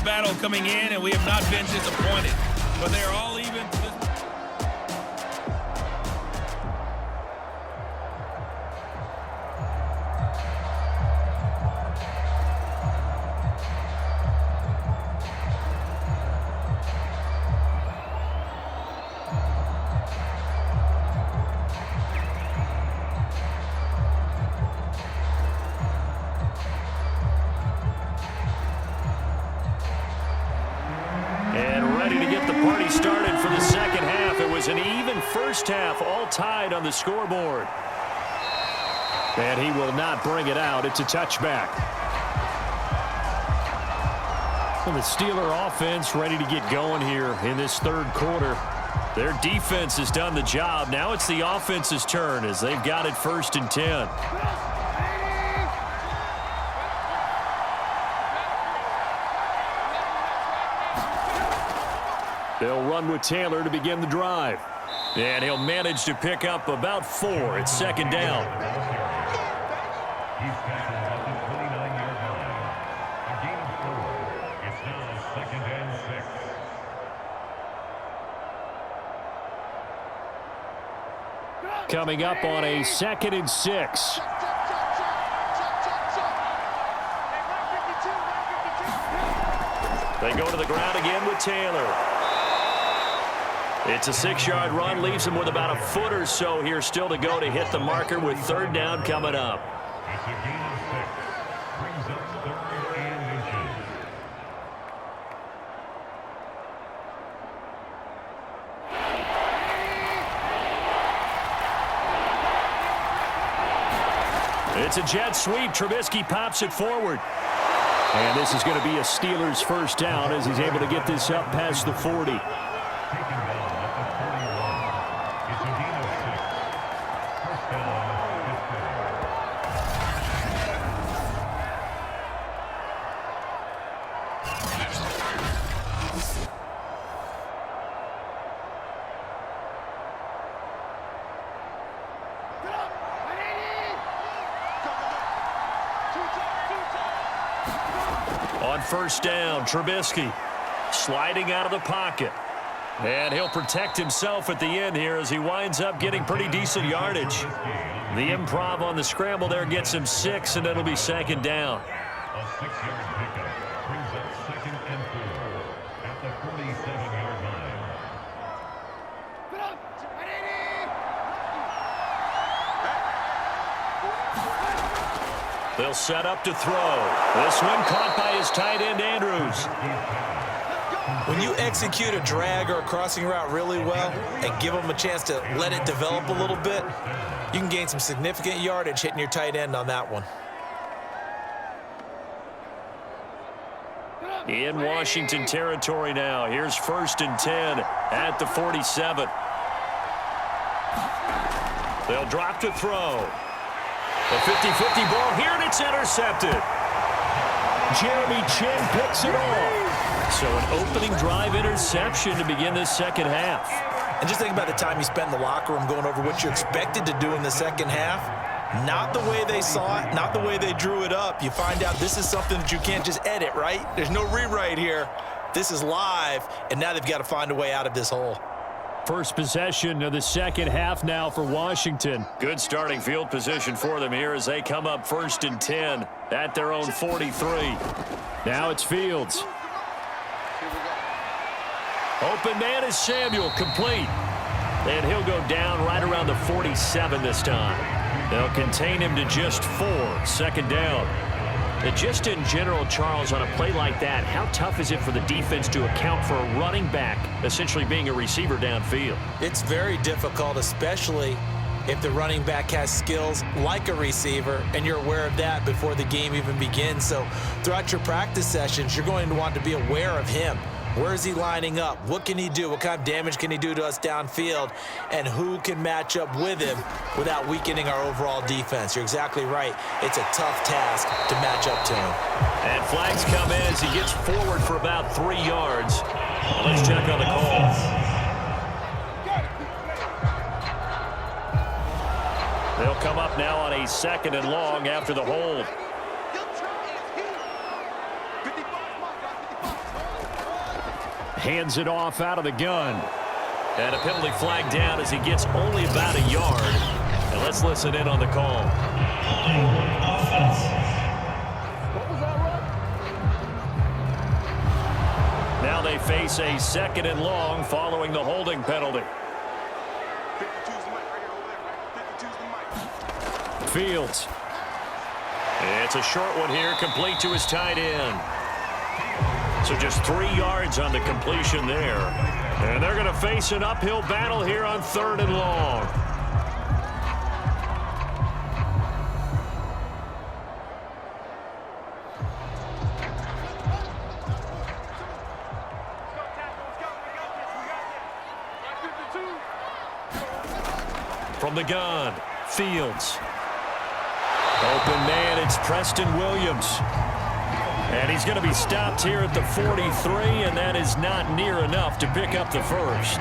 this battle coming in, and we have not been disappointed. But they are all even. Started for the second half. It was an even first half, all tied on the scoreboard. And he will not bring it out. It's a touchback. Well, the Steeler offense ready to get going here in this third quarter. Their defense has done the job. Now it's the offense's turn as they've got it 1st and 10. They'll run with Taylor to begin the drive. And he'll manage to pick up about 4. It's 2nd down. He's tackled at the 29-yard line. A gain of 4. It's now 2nd and 6. Coming up on a 2nd and 6. They go to the ground again with Taylor. It's a 6-yard run, leaves him with about a foot or so here still to go to hit the marker with 3rd down coming up. It's a gain of 6. Brings up 3rd and inches. It's a jet sweep. Trubisky pops it forward. And this is going to be a Steelers 1st down as he's able to get this up past the 40. On 1st down, Trubisky sliding out of the pocket. And he'll protect himself at the end here as he winds up getting pretty decent yardage. The improv on the scramble there gets him 6, and it'll be 2nd down. A 6-yard pickup brings up 2nd and 4 at the 47-yard line. They'll set up to throw. This one caught by his tight end, Andrews. When you execute a drag or a crossing route really well and give them a chance to let it develop a little bit, you can gain some significant yardage hitting your tight end on that one. In Washington territory now. Here's 1st and 10 at the 47. They'll drop to throw. A 50-50 ball here, and it's intercepted. Jeremy Chin picks it off. So an opening drive interception to begin this second half. And just think about the time you spent in the locker room going over what you expected to do in the second half. Not the way they saw it, not the way they drew it up. You find out this is something that you can't just edit, right? There's no rewrite here. This is live, and now they've got to find a way out of this hole. First possession of the second half now for Washington. Good starting field position for them here as they come up 1st and 10 at their own 43. Now it's Fields. Open man is Samuel, complete. And he'll go down right around the 47 this time. They'll contain him to just 4, 2nd down. And just in general, Charles, on a play like that, how tough is it for the defense to account for a running back essentially being a receiver downfield? It's very difficult, especially if the running back has skills like a receiver, and you're aware of that before the game even begins. So throughout your practice sessions, you're going to want to be aware of him. Where is he lining up? What can he do? What kind of damage can he do to us downfield? And who can match up with him without weakening our overall defense? You're exactly right. It's a tough task to match up to him. And flags come in as he gets forward for about 3 yards. Let's check on the call. They'll come up now on a 2nd and long after the hold. Hands it off out of the gun. And a penalty flag down as he gets only about a yard. And let's listen in on the call. Now they face a 2nd and long following the holding penalty. Fields. It's a short one here, complete to his tight end. So just 3 yards on the completion there. And they're going to face an uphill battle here on 3rd and long. From the gun, Fields. Open man, it's Preston Williams. And he's going to be stopped here at the 43, and that is not near enough to pick up the first.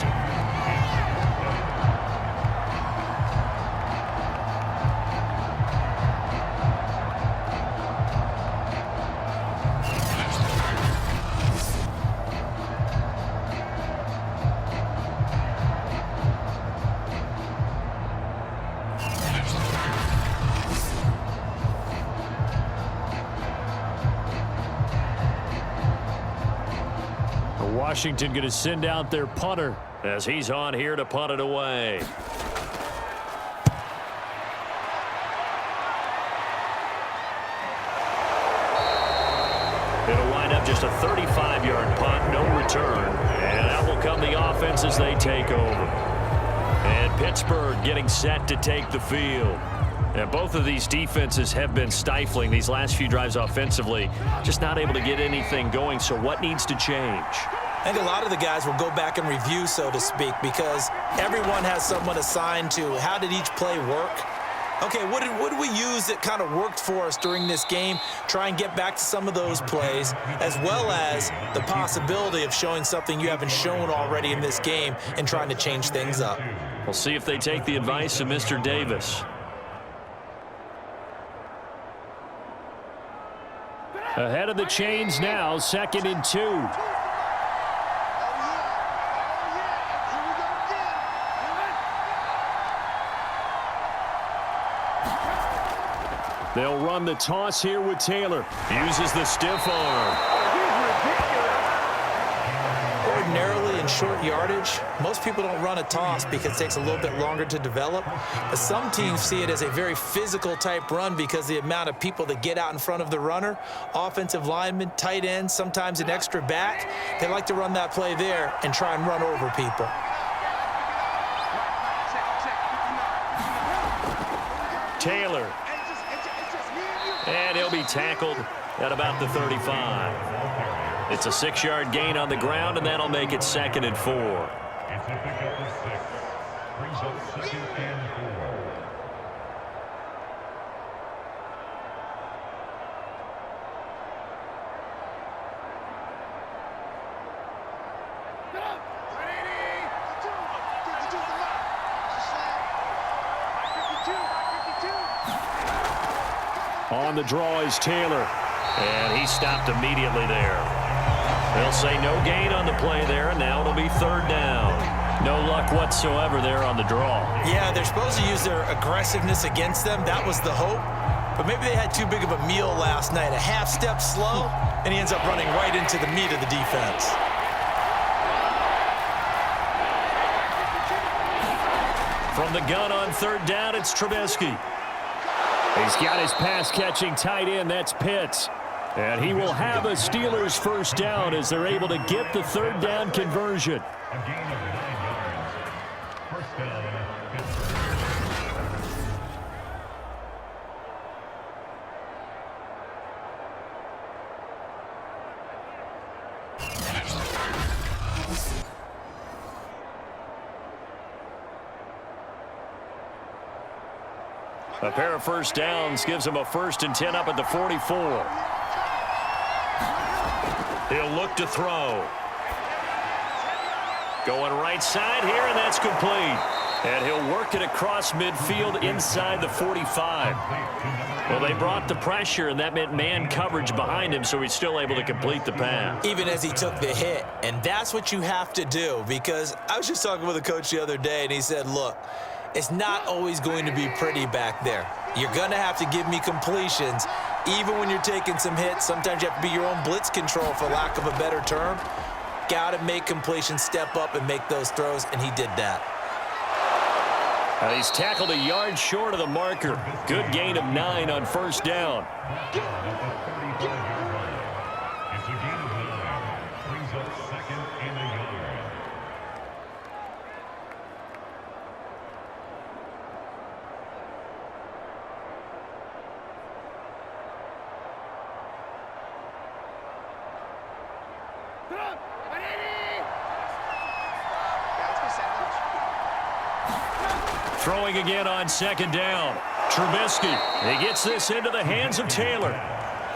Washington going to send out their punter as he's on here to punt it away. It'll wind up just a 35-yard punt, no return. And out will come the offense as they take over. And Pittsburgh getting set to take the field. And both of these defenses have been stifling these last few drives offensively. Just not able to get anything going, so what needs to change? I think a lot of the guys will go back and review, so to speak, because everyone has someone assigned to how did each play work. Okay, what did we use that kind of worked for us during this game? Try and get back to some of those plays, as well as the possibility of showing something you haven't shown already in this game and trying to change things up. We'll see if they take the advice of Mr. Davis. Ahead of the chains now, 2nd and 2. They'll run the toss here with Taylor. Uses the stiff arm. Ordinarily in short yardage, most people don't run a toss because it takes a little bit longer to develop. But some teams see it as a very physical type run because the amount of people that get out in front of the runner, offensive linemen, tight ends, sometimes an extra back, they like to run that play there and try and run over people. Taylor. And he'll be tackled at about the 35. It's a 6-yard gain on the ground, and that'll make it 2nd and 4. It's a pickup of 6. Brings up 2nd and 4. On the draw is Taylor. And he stopped immediately there. They'll say no gain on the play there, and now it'll be 3rd down. No luck whatsoever there on the draw. Yeah, they're supposed to use their aggressiveness against them. That was the hope. But maybe they had too big of a meal last night. A half step slow, and he ends up running right into the meat of the defense. From the gun on 3rd down, it's Trubisky. He's got his pass-catching tight end. That's Pitts. And he will have a Steelers 1st down as they're able to get the 3rd down conversion. A gain of 9 yards. 1st down, Pittsburgh. A pair of 1st downs gives him a 1st and 10 up at the 44. He'll look to throw. Going right side here, and that's complete. And he'll work it across midfield inside the 45. Well, they brought the pressure, and that meant man coverage behind him, so he's still able to complete the pass. Even as he took the hit, and that's what you have to do, because I was just talking with a coach the other day, and he said, look, it's not always going to be pretty back there. You're going to have to give me completions, even when you're taking some hits. Sometimes you have to be your own blitz control, for lack of a better term. Got to make completions, step up, and make those throws, and he did that. He's tackled a yard short of the marker. Good gain of 9 on first down. It's a gain of 9. Brings up 2nd and a yard. Throwing again on 2nd down. Trubisky. He gets this into the hands of Taylor.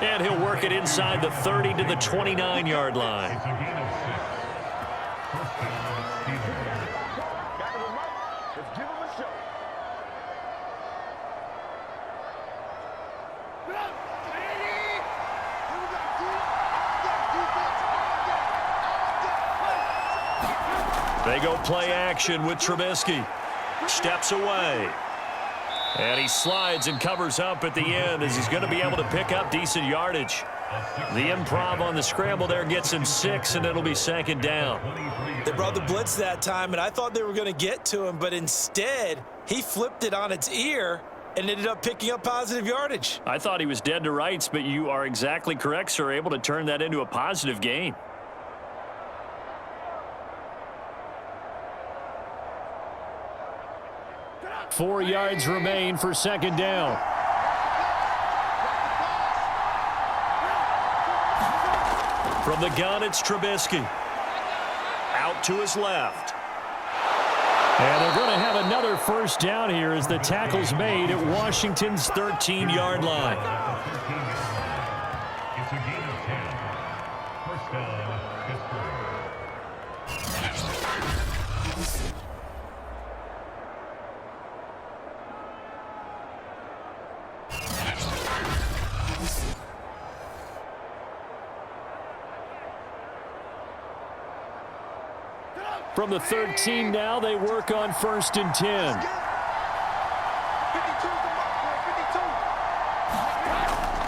And he'll work it inside the 30 to the 29-yard line. It's a gain of 6. First down, Steelers. Let's give him a show. They go play action with Trubisky. Steps away. And he slides and covers up at the end as he's going to be able to pick up decent yardage. The improv on the scramble there gets him 6, and it'll be 2nd down. They brought the blitz that time, and I thought they were going to get to him, but instead, he flipped it on its ear and ended up picking up positive yardage. I thought he was dead to rights, but you are exactly correct, sir, able to turn that into a positive gain. Four yards remain for 2nd down. From the gun, it's Trubisky. Out to his left. And they're going to have another first down here as the tackle's made at Washington's 13-yard line. It's a gain of 10. First down, Pittsburgh. From the 13 now, they work on 1st and 10.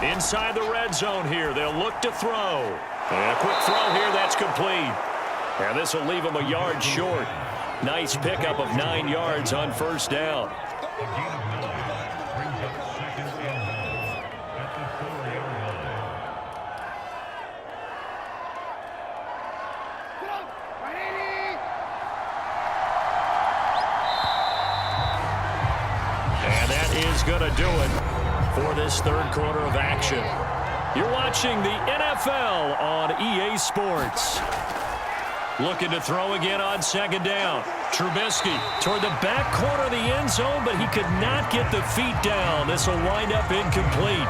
52. Inside the red zone here, they'll look to throw. And a quick throw here, that's complete. And this will leave them a yard short. Nice pickup of 9 yards on first down. A gain of 9 brings up 2nd and 1 at the 4-yard line. And that is going to do it for this third quarter of action. You're watching the NFL on EA Sports. Looking to throw again on 2nd down. Trubisky toward the back corner of the end zone, but he could not get the feet down. This will wind up incomplete.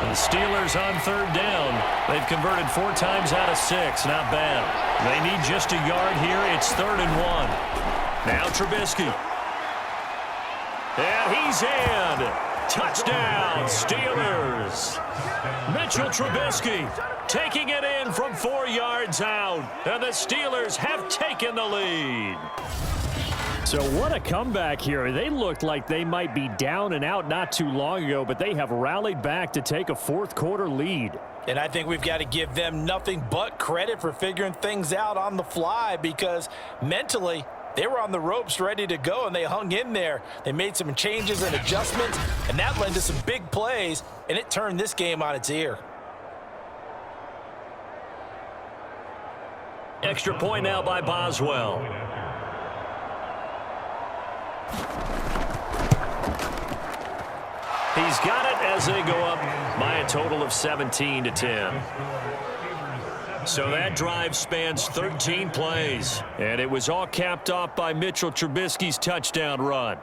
The Steelers on 3rd down. They've converted 4 times out of 6. Not bad. They need just a yard here. It's 3rd and 1. Now Trubisky. And he's in. Touchdown, Steelers. Mitchell Trubisky taking it in from 4 yards out. And the Steelers have taken the lead. So what a comeback here. They looked like they might be down and out not too long ago, but they have rallied back to take a fourth quarter lead. And I think we've got to give them nothing but credit for figuring things out on the fly, because mentally they were on the ropes ready to go, and they hung in there. They made some changes and adjustments, and that led to some big plays, and it turned this game on its ear. Extra point now by Boswell. He's got it as they go up by a total of 17-10. So that drive spans 13 plays, and it was all capped off by Mitchell Trubisky's touchdown run.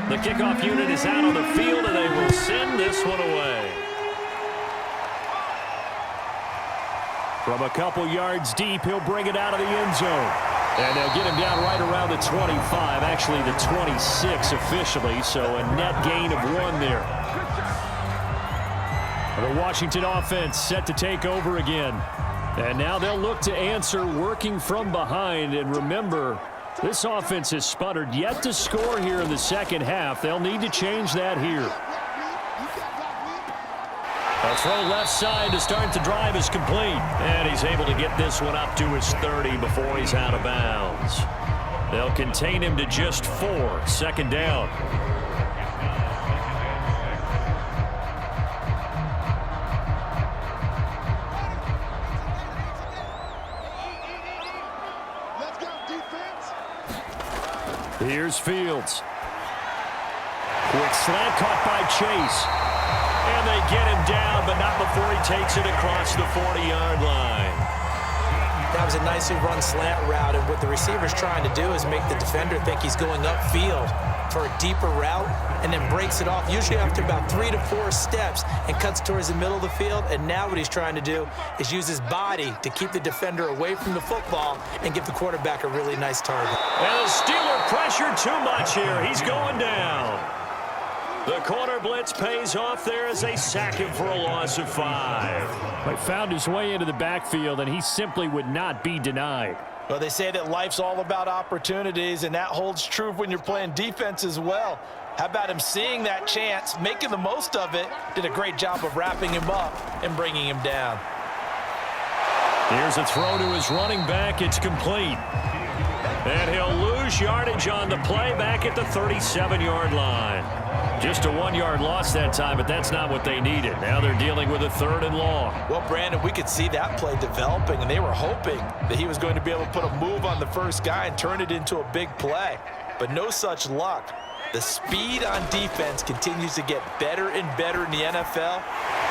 The kickoff unit is out on the field, and they will send this one away. From a couple yards deep, he'll bring it out of the end zone. And they'll get him down right around the 25, actually the 26 officially, so a net gain of 1 there. The Washington offense set to take over again. And now they'll look to answer working from behind. And remember, this offense has sputtered yet to score here in the second half. They'll need to change that here. A throw left side to start the drive is complete. And he's able to get this one up to his 30 before he's out of bounds. They'll contain him to just 4, second down. Here's Fields. Quick slant caught by Chase. And they get him down, but not before he takes it across the 40-yard line. That was a nicely run slant route, and what the receiver's trying to do is make the defender think he's going upfield for a deeper route and then breaks it off, usually after about 3 to 4 steps, and cuts towards the middle of the field. And now what he's trying to do is use his body to keep the defender away from the football and give the quarterback a really nice target. And the Steeler pressure too much here. He's going down. The corner blitz pays off there as they sack him for a loss of 5. He found his way into the backfield, and he simply would not be denied. Well, they say that life's all about opportunities, and that holds true when you're playing defense as well. How about him seeing that chance, making the most of it, did a great job of wrapping him up and bringing him down. Here's a throw to his running back. It's complete. And he'll lose yardage on the play back at the 37-yard line. Just a 1-yard loss that time, but that's not what they needed. Now they're dealing with a 3rd and long. Well, Brandon, we could see that play developing, and they were hoping that he was going to be able to put a move on the first guy and turn it into a big play. But no such luck. The speed on defense continues to get better and better in the NFL.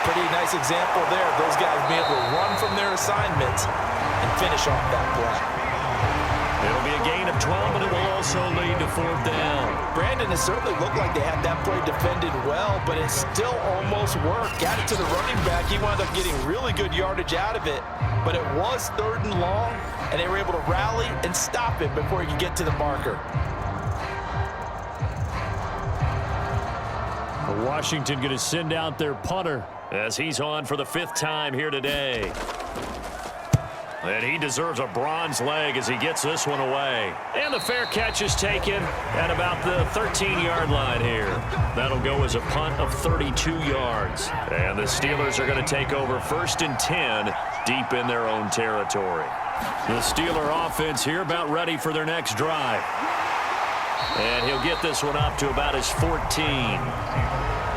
Pretty nice example there. Those guys being able to run from their assignments and finish off that play. It'll be a gain of 12, but it will also lead to 4th down. Brandon, it certainly looked like they had that play defended well, but it still almost worked. Got it to the running back. He wound up getting really good yardage out of it, but it was 3rd and long, and they were able to rally and stop it before he could get to the marker. Washington going to send out their punter as he's on for the 5th time here today. And he deserves a bronze leg as he gets this one away. And the fair catch is taken at about the 13-yard line here. That'll go as a punt of 32 yards. And the Steelers are going to take over 1st and 10 deep in their own territory. The Steeler offense here about ready for their next drive. And he'll get this one up to about his 14.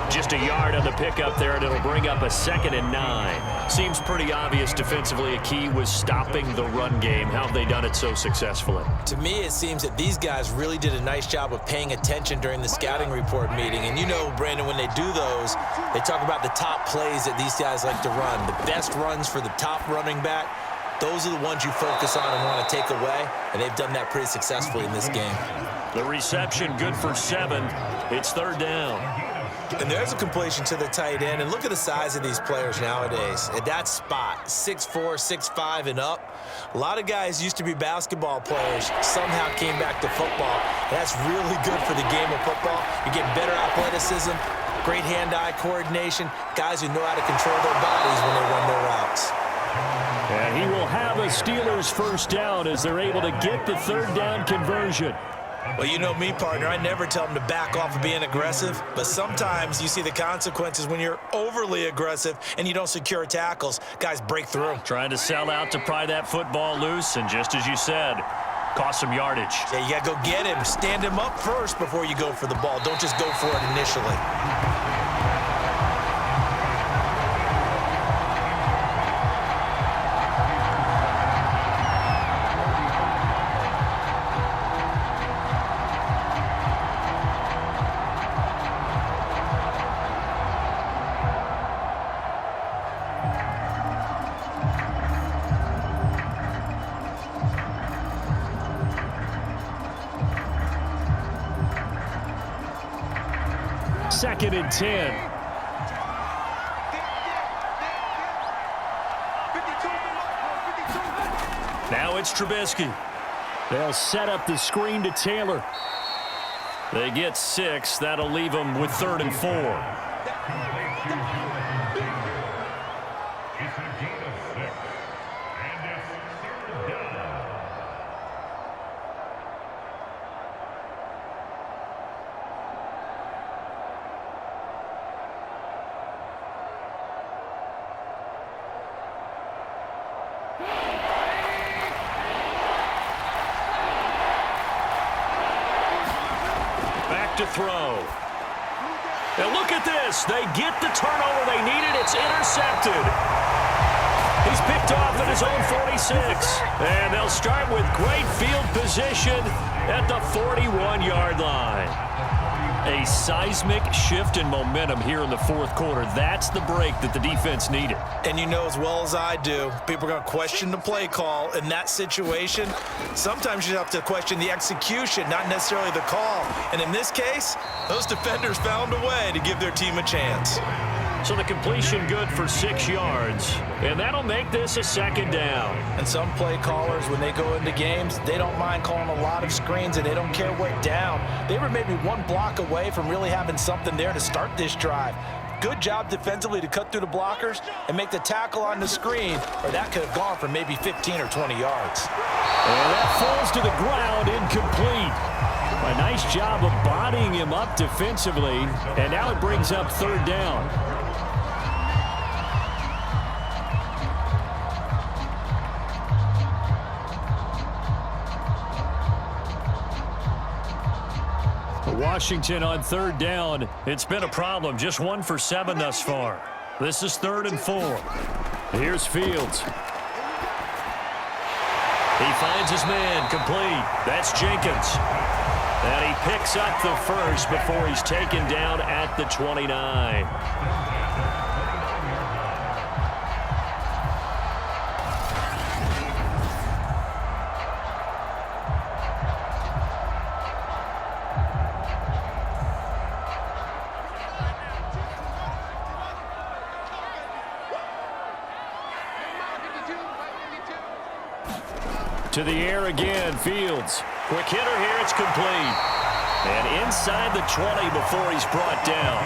Just a yard on the pickup there, and it'll bring up a 2nd and 9. Seems pretty obvious defensively a key was stopping the run game. How have they done it so successfully? To me, it seems that these guys really did a nice job of paying attention during the scouting report meeting. And you know, Brandon, when they do those, they talk about the top plays that these guys like to run. The best runs for the top running back, those are the ones you focus on and want to take away. And they've done that pretty successfully in this game. The reception good for 7. It's 3rd down. And there's a completion to the tight end. And look at the size of these players nowadays. At that spot, 6'4", 6'5", and up. A lot of guys used to be basketball players, somehow came back to football. And that's really good for the game of football. You get better athleticism, great hand-eye coordination, guys who know how to control their bodies when they run their routes. And he will have a Steelers 1st down as they're able to get the 3rd down conversion. Well, you know me, partner. I never tell them to back off of being aggressive, but sometimes you see the consequences when you're overly aggressive and you don't secure tackles. Guys break through. Trying to sell out to pry that football loose, and just as you said, cost some yardage. Yeah, you got to go get him. Stand him up first before you go for the ball. Don't just go for it initially. 2nd and 10. Now it's Trubisky. They'll set up the screen to Taylor. They get 6. That'll leave them with 3rd and 4. It's a gain of 6. And it's 3rd down. To throw. And look at this. They get the turnover they needed. It's intercepted. He's picked off at his own 46. And they'll start with great field position at the 41-yard line. A seismic shift in momentum here in the 4th quarter. That's the break that the defense needed. And you know as well as I do, people are going to question the play call in that situation. Sometimes you have to question the execution, not necessarily the call. And in this case, those defenders found a way to give their team a chance. So the completion good for 6 yards, and that'll make this a 2nd down. And some play callers, when they go into games, they don't mind calling a lot of screens, and they don't care what down. They were maybe 1 block away from really having something there to start this drive. Good job defensively to cut through the blockers and make the tackle on the screen, or that could have gone for maybe 15 or 20 yards. And that falls to the ground, incomplete. A nice job of bodying him up defensively, and now it brings up 3rd down. Washington on 3rd down. It's been a problem. Just 1 for 7 thus far. This is 3rd and 4. Here's Fields. He finds his man complete. That's Jenkins. And he picks up the first before he's taken down at the 29. To the air again, Fields. Quick hitter here, it's complete. And inside the 20 before he's brought down.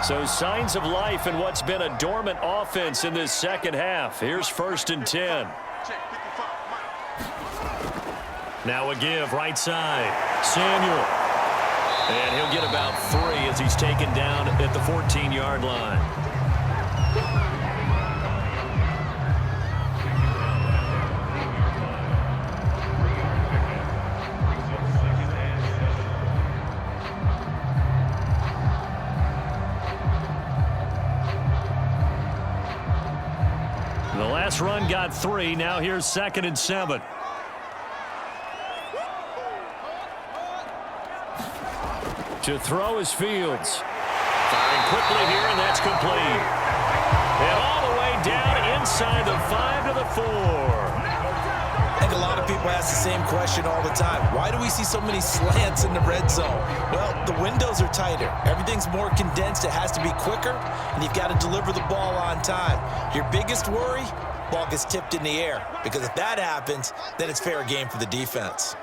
So signs of life in what's been a dormant offense in this 2nd half. Here's 1st and 10. Now a give, right side. Samuel. And he'll get about 3 as he's taken down at the 14-yard line. The last run got 3. Now here's 2nd and 7. To throw is Fields. Firing quickly here, and that's complete. And all the way down inside the 5 to the 4. I think a lot of people ask the same question all the time. Why do we see so many slants in the red zone? Well, the windows are tighter. Everything's more condensed. It has to be quicker, and you've got to deliver the ball on time. Your biggest worry, ball gets tipped in the air, because if that happens, then it's fair game for the defense.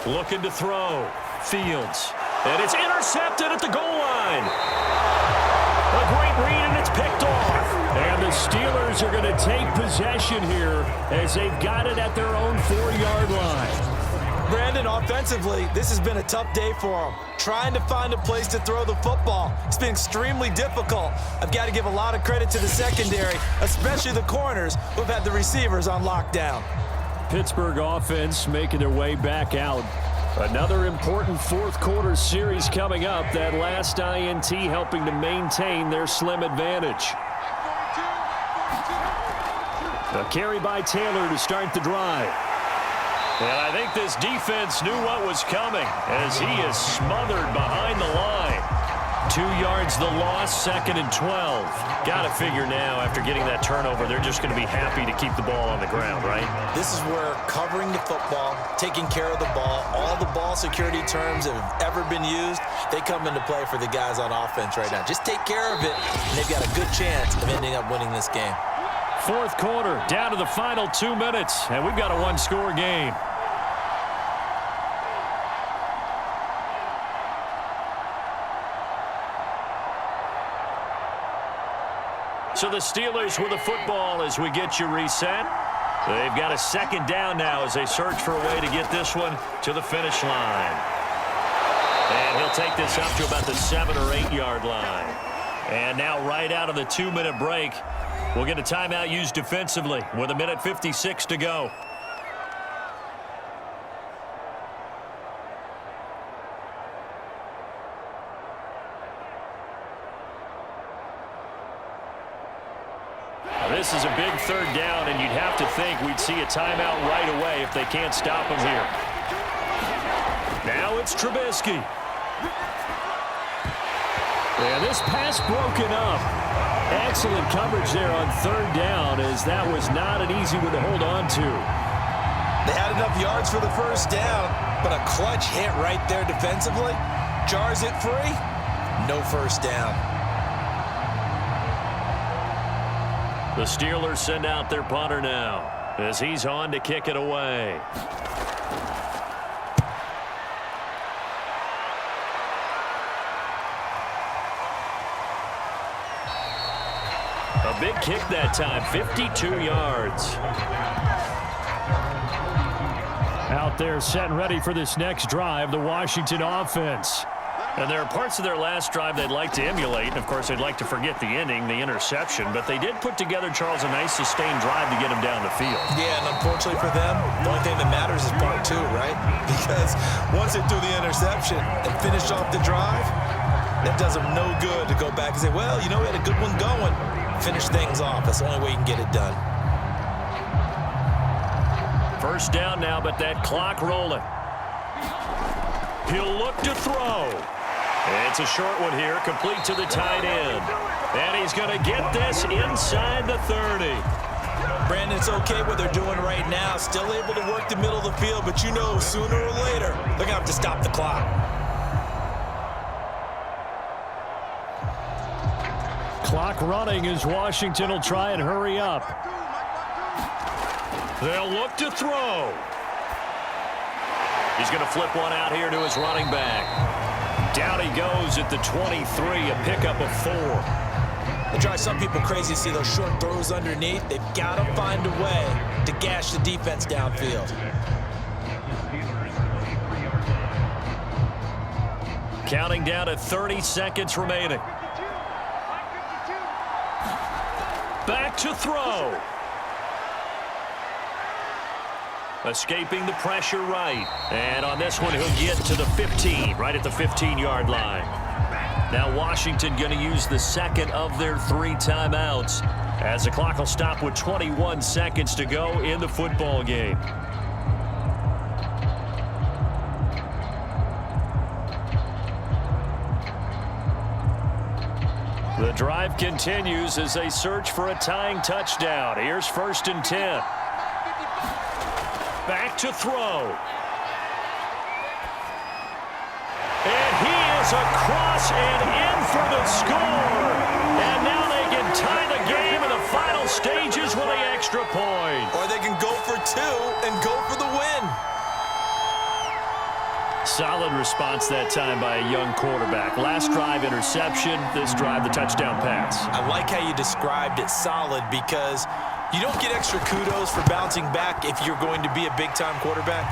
Looking to throw. Fields. And it's intercepted at the goal line. A great read, and it's picked off. And the Steelers are going to take possession here as they've got it at their own 4-yard line. Brandon, offensively, this has been a tough day for them. Trying to find a place to throw the football. It's been extremely difficult. I've got to give a lot of credit to the secondary, especially the corners who have had the receivers on lockdown. Pittsburgh offense making their way back out. Another important 4th quarter series coming up. That last INT helping to maintain their slim advantage. A carry by Taylor to start the drive. And I think this defense knew what was coming as he is smothered behind the line. 2 yards the loss, 2nd and 12. Got to figure now, after getting that turnover, they're just going to be happy to keep the ball on the ground, right? This is where covering the football, taking care of the ball, all the ball security terms that have ever been used, they come into play for the guys on offense right now. Just take care of it, and they've got a good chance of ending up winning this game. 4th quarter, down to the final 2 minutes, and we've got a one-score game. So the Steelers with the football as we get you reset. They've got a 2nd down now as they search for a way to get this one to the finish line. And he'll take this up to about the 7 or 8 yard line. And now right out of the 2-minute break, we'll get a timeout used defensively with 1:56 to go. This is a big 3rd down, and you'd have to think we'd see a timeout right away if they can't stop him here. Now it's Trubisky. And this pass broken up. Excellent coverage there on 3rd down, as that was not an easy one to hold on to. They had enough yards for the 1st down, but a clutch hit right there defensively jars it free. No 1st down. The Steelers send out their punter now as he's on to kick it away. A big kick that time, 52 yards. Out there set and ready for this next drive, the Washington offense. And there are parts of their last drive they'd like to emulate. And, of course, they'd like to forget the ending, the interception. But they did put together, Charles, a nice sustained drive to get them down the field. Yeah, and unfortunately for them, the only thing that matters is part 2, right? Because once they threw the interception and finished off the drive, that does them no good to go back and say, well, you know, we had a good one going. Finish things off. That's the only way you can get it done. 1st down now, but that clock rolling. He'll look to throw. It's a short one here, complete to the tight end. And he's going to get this inside the 30. Brandon, it's okay what they're doing right now. Still able to work the middle of the field, but you know sooner or later, they're going to have to stop the clock. Clock running as Washington will try and hurry up. They'll look to throw. He's going to flip one out here to his running back. Down he goes at the 23, a pickup of 4. It drives some people crazy to see those short throws underneath. They've got to find a way to gash the defense downfield. Counting down to 30 seconds remaining. Back to throw. Escaping the pressure right. And on this one, he'll get to the 15, right at the 15-yard line. Now Washington going to use the 2nd of their 3 timeouts as the clock will stop with 21 seconds to go in the football game. The drive continues as they search for a tying touchdown. Here's 1st and 10. Back to throw. And he is across and in for the score. And now they can tie the game in the final stages with the extra point. Or they can go for 2 and go for the win. Solid response that time by a young quarterback. Last drive, interception. This drive, the touchdown pass. I like how you described it, solid, because you don't get extra kudos for bouncing back if you're going to be a big-time quarterback.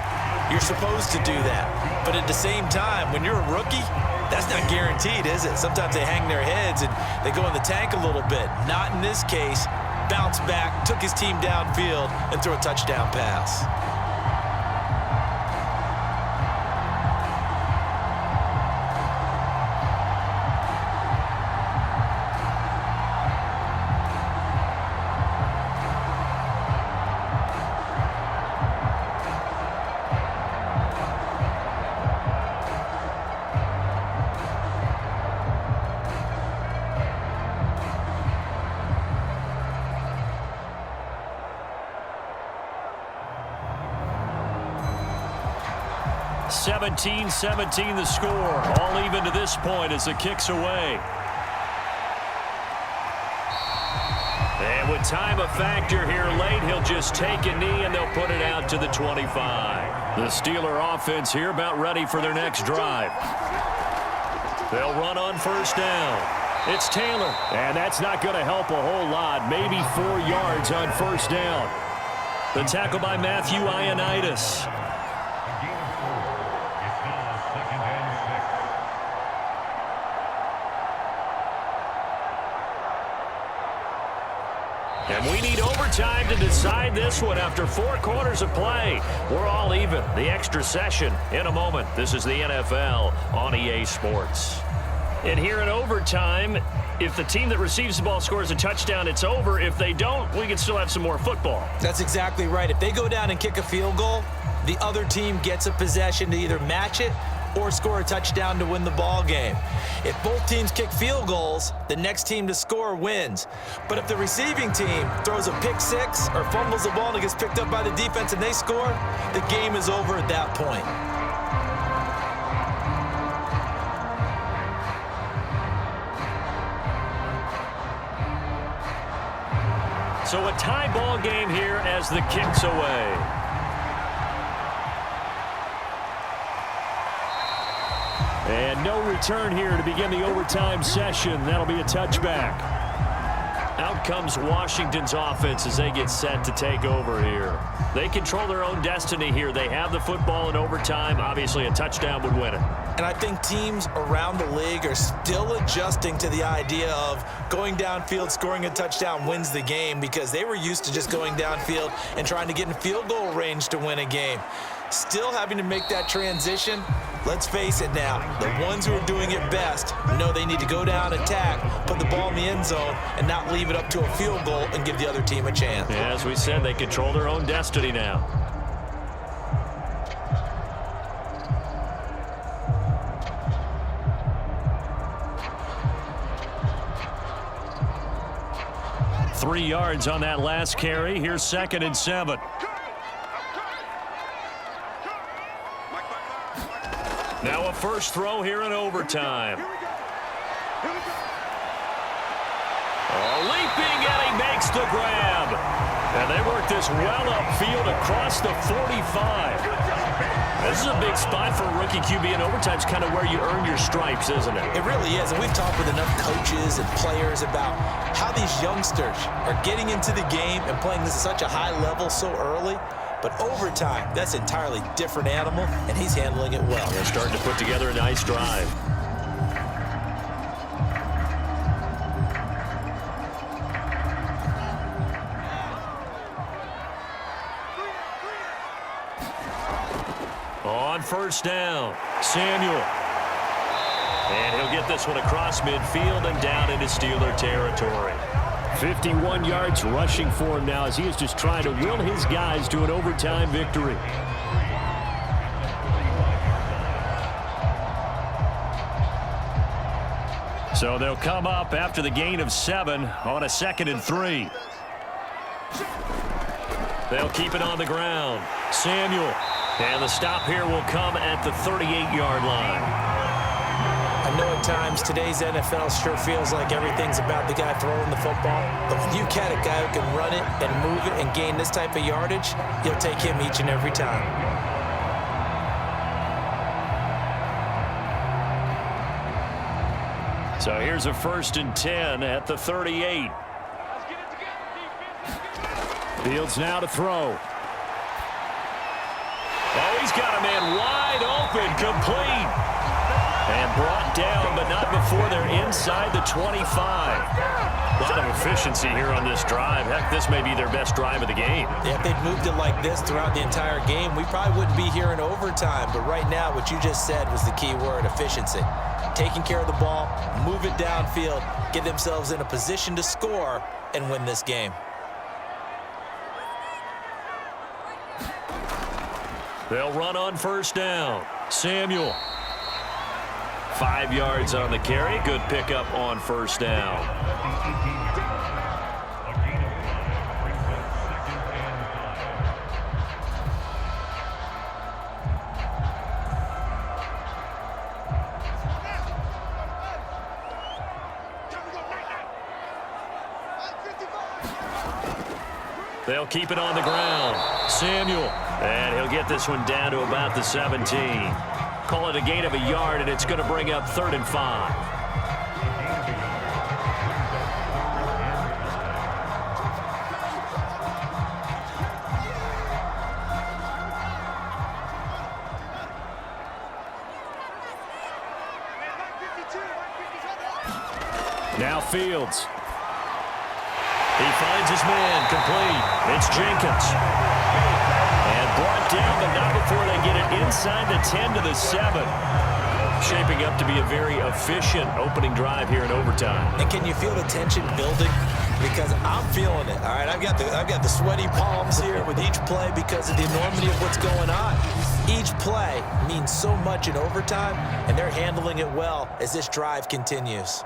You're supposed to do that. But at the same time, when you're a rookie, that's not guaranteed, is it? Sometimes they hang their heads and they go in the tank a little bit. Not in this case. Bounce back, took his team downfield, and threw a touchdown pass. 17-17 the score. All even to this point as the kick's away. And with time a factor here late, he'll just take a knee and they'll put it out to the 25. The Steeler offense here about ready for their next drive. They'll run on first down. It's Taylor, and that's not going to help a whole lot. Maybe 4 yards on first down. The tackle by Matthew Ioannidis. A gain of 4. It's now 2nd and 6. And we need overtime to decide this one after 4 quarters of play. We're all even. The extra session in a moment. This is the NFL on EA Sports. And here in overtime, if the team that receives the ball scores a touchdown, it's over. If they don't, we can still have some more football. That's exactly right. If they go down and kick a field goal, the other team gets a possession to either match it or score a touchdown to win the ball game. If both teams kick field goals, the next team to score wins. But if the receiving team throws a pick six or fumbles the ball and it gets picked up by the defense and they score, the game is over at that point. So a tie ball game here as the kick's away. And no return here to begin the overtime session. That'll be a touchback. Out comes Washington's offense as they get set to take over here. They control their own destiny here. They have the football in overtime. Obviously, a touchdown would win it. And I think teams around the league are still adjusting to the idea of going downfield, scoring a touchdown wins the game, because they were used to just going downfield and trying to get in field goal range to win a game. Still having to make that transition. Let's face it now, the ones who are doing it best know they need to go down, attack, put the ball in the end zone, and not leave it up to a field goal and give the other team a chance. Yeah, as we said, they control their own destiny now. Three yards on that last carry. Here's 2nd and 7. Now a first throw here in overtime. Leaping, and he makes the grab. And they work this well upfield across the 45. This is a big spot for a rookie QB in overtime. It's kind of where you earn your stripes, isn't it? It really is, and we've talked with enough coaches and players about how these youngsters are getting into the game and playing this at such a high level so early. But overtime, that's an entirely different animal, and he's handling it well. They're starting to put together a nice drive. On first down, Samuel. And he'll get this one across midfield and down into Steeler territory. 51 yards rushing for him now as he is just trying to will his guys to an overtime victory. So they'll come up after the gain of 7 on a 2nd and 3. They'll keep it on the ground. Samuel. And the stop here will come at the 38-yard line. I know at times today's NFL sure feels like everything's about the guy throwing the football. But when you get a guy who can run it and move it and gain this type of yardage, you'll take him each and every time. So here's a 1st and 10 at the 38. Fields now to throw. Oh, he's got a man wide open, complete. And brought down, but not before they're inside the 25. A lot of efficiency here on this drive. Heck, this may be their best drive of the game. Yeah, if they'd moved it like this throughout the entire game, we probably wouldn't be here in overtime. But right now, what you just said was the key word, efficiency. Taking care of the ball, move it downfield, get themselves in a position to score, and win this game. They'll run on first down. Samuel. 5 yards on the carry. Good pickup on first down. They'll keep it on the ground. Samuel. And he'll get this one down to about the 17. Call it a gain of a yard, and it's going to bring up 3rd and 5. Now Fields. He finds his man complete. It's Jenkins. And brought down, but not before they get it inside the 10 to the 7. Shaping up to be a very efficient opening drive here in overtime. And can you feel the tension building? Because I'm feeling it. All right, I've got the sweaty palms here with each play because of the enormity of what's going on. Each play means so much in overtime, and they're handling it well as this drive continues.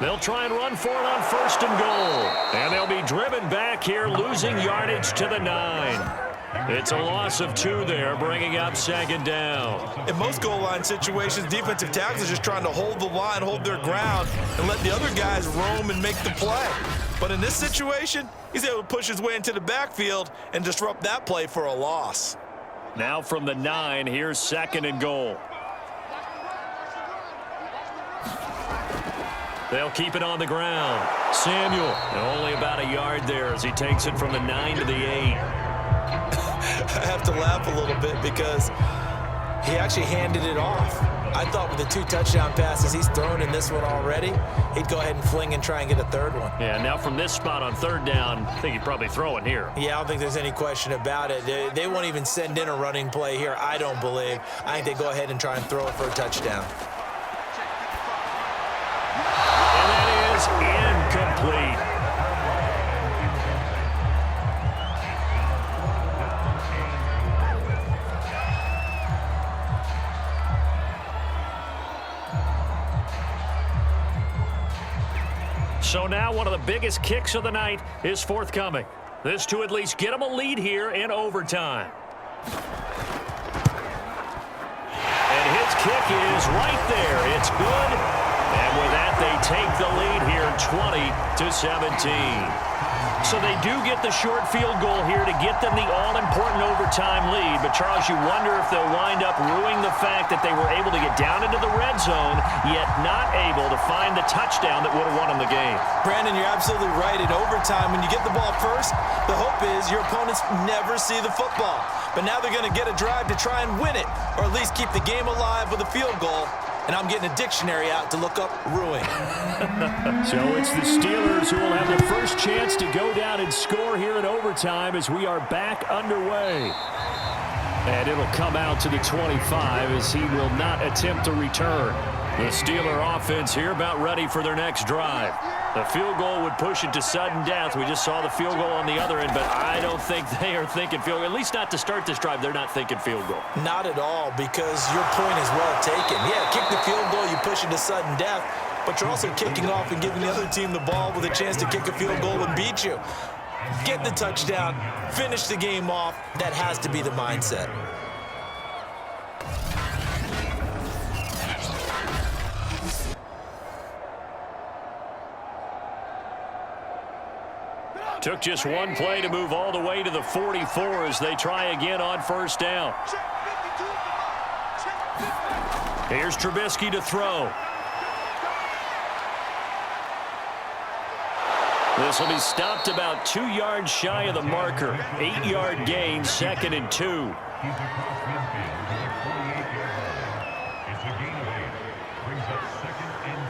They'll try and run for it on 1st and goal. And they'll be driven back here, losing yardage to the 9. It's a loss of 2 there, bringing up 2nd down. In most goal line situations, defensive tackles are just trying to hold the line, hold their ground, and let the other guys roam and make the play. But in this situation, he's able to push his way into the backfield and disrupt that play for a loss. Now from the 9, here's 2nd and goal. They'll keep it on the ground. Samuel, only about a yard there as he takes it from the 9 to the 8. I have to laugh a little bit because he actually handed it off. I thought with the 2 touchdown passes he's thrown in this one already, he'd go ahead and fling and try and get a 3rd one. Yeah, now from this spot on 3rd down, I think he'd probably throw it here. Yeah, I don't think there's any question about it. They won't even send in a running play here, I don't believe. I think they go ahead and try and throw it for a touchdown. Incomplete. So now one of the biggest kicks of the night is forthcoming. This to at least get them a lead here in overtime. And his kick is right there. It's good. And with that, they take the lead here 20-17. So they do get the short field goal here to get them the all-important overtime lead. But, Charles, you wonder if they'll wind up ruining the fact that they were able to get down into the red zone, yet not able to find the touchdown that would have won them the game. Brandon, you're absolutely right. In overtime, when you get the ball first, the hope is your opponents never see the football. But now they're going to get a drive to try and win it, or at least keep the game alive with a field goal. And I'm getting a dictionary out to look up ruin. So it's the Steelers who will have the first chance to go down and score here in overtime as we are back underway. And it'll come out to the 25 as he will not attempt to return. The Steeler offense here about ready for their next drive. The field goal would push it to sudden death. We just saw the field goal on the other end, but I don't think they are thinking field goal. At least not to start this drive. They're not thinking field goal. Not at all, because your point is well taken. Yeah, kick the field goal, you push it to sudden death, but you're also kicking off and giving the other team the ball with a chance to kick a field goal and beat you. Get the touchdown, finish the game off. That has to be the mindset. Took just one play to move all the way to the 44 as they try again on first down. Here's Trubisky to throw. This will be stopped about 2 yards shy of the marker. 8-yard gain, 2nd and 2. It's a gain of 8. Brings up 2nd and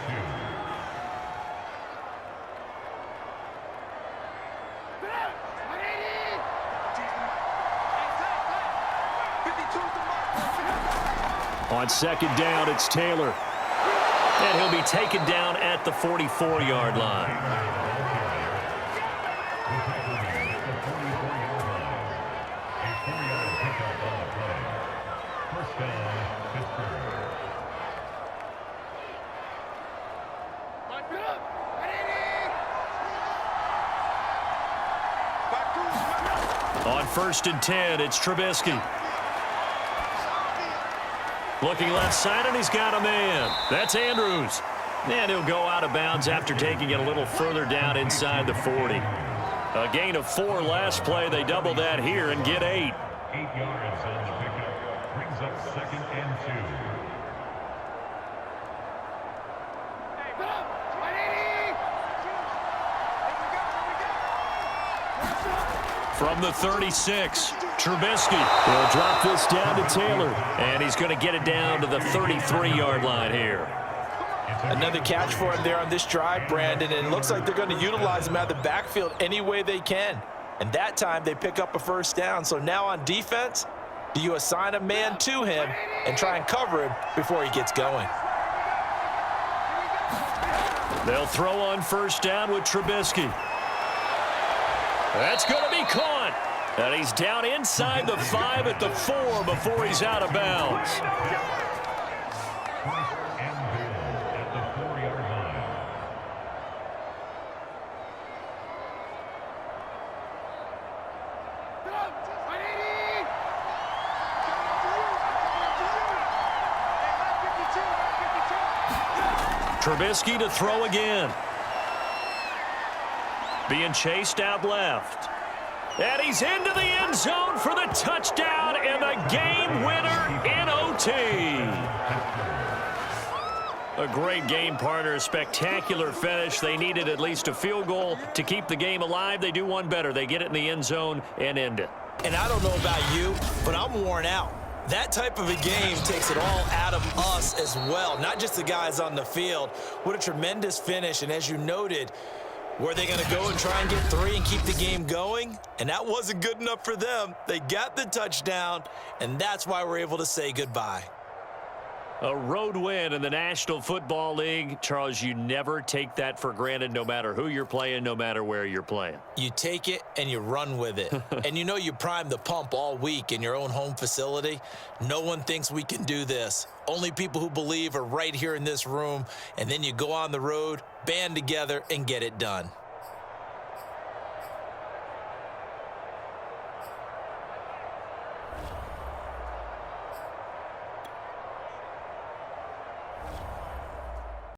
2. On 2nd down, it's Taylor. And he'll be taken down at the 44-yard line. On 1st and 10, it's Trubisky. Looking left side, and he's got a man. That's Andrews. And he'll go out of bounds after taking it a little further down inside the 40. A gain of 4 last play. They double that here and get 8. 8 yards on the pickup. Brings up 2nd and 2. From the 36, Trubisky will drop this down to Taylor. And he's going to get it down to the 33-yard line here. Another catch for him there on this drive, Brandon, and it looks like they're going to utilize him out of the backfield any way they can. And that time they pick up a first down. So now on defense, do you assign a man to him and try and cover him before he gets going? They'll throw on first down with Trubisky. That's going to be caught. And he's down inside the 5 at the 4 before he's out of bounds. Trubisky to throw again. Being chased out left. And he's into the end zone for the touchdown and the game winner in OT. A great game partner, a spectacular finish. They needed at least a field goal to keep the game alive. They do one better. They get it in the end zone and end it. And I don't know about you, but I'm worn out. That type of a game takes it all out of us as well, not just the guys on the field. What a tremendous finish, and as you noted, were they going to go and try and get 3 and keep the game going? And that wasn't good enough for them. They got the touchdown, and that's why we're able to say goodbye. A road win in the National Football League. Charles, you never take that for granted, no matter who you're playing, no matter where you're playing. You take it and you run with it. And you know you primed the pump all week in your own home facility. No one thinks we can do this. Only people who believe are right here in this room. And then you go on the road, band together, and get it done.